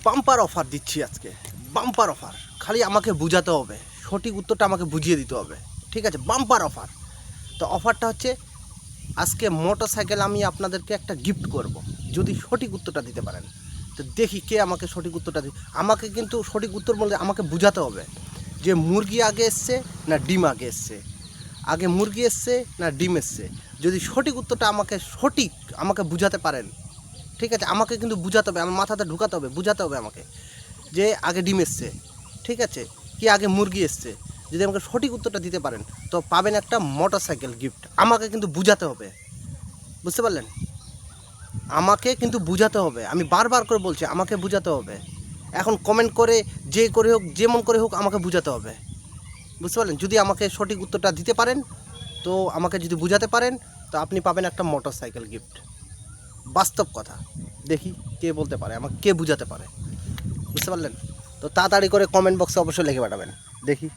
Bumper offer দিচ্ছি আজকে, bumper offer. খালি আমাকে বুঝাতে হবে, সঠিক উত্তরটা আমাকে বুঝিয়ে দিতে হবে, ঠিক আছে? Bumper offer. তো অফারটা হচ্ছে আজকে মোটরসাইকেল আমি আপনাদেরকে একটা গিফট করব যদি সঠিক উত্তরটা দিতে পারেন। তো দেখি কে আমাকে সঠিক উত্তরটা আমাকে কিন্তু সঠিক উত্তর বলতে আমাকে বুঝাতে হবে যে মুরগি আগে এসছে না ডিম আগে এসছে, আগে মুরগি এসছে না ডিম এসছে। যদি সঠিক উত্তরটা আমাকে বুঝাতে পারেন, ঠিক আছে? আমাকে কিন্তু বুঝাতে হবে, আমার মাথাতে ঢুকাতে হবে, বুঝাতে হবে আমাকে যে আগে ডিম এসছে, ঠিক আছে, কি আগে মুরগি এসছে। যদি আমাকে সঠিক উত্তরটা দিতে পারেন তো পাবেন একটা মোটরসাইকেল গিফট। আমাকে কিন্তু বুঝাতে হবে, বুঝতে পারলেন? আমাকে কিন্তু বুঝাতে হবে, আমি বারবার করে বলছি আমাকে বুঝাতে হবে। এখন কমেন্ট করে যে করে হোক, যেমন করে হোক আমাকে বুঝাতে হবে, বুঝতে পারলেন? যদি আমাকে সঠিক উত্তরটা দিতে পারেন, তো আমাকে যদি বুঝাতে পারেন, তো আপনি পাবেন একটা মোটরসাইকেল গিফট। বাস্তব কথা। দেখি কে বলতে পারে, আমাকে কে বুঝাতে পারে, বুঝতে পারলেন? তো তাড়াতাড়ি করে কমেন্ট বক্সে অবশ্যই লিখে পাঠাবেন, দেখি।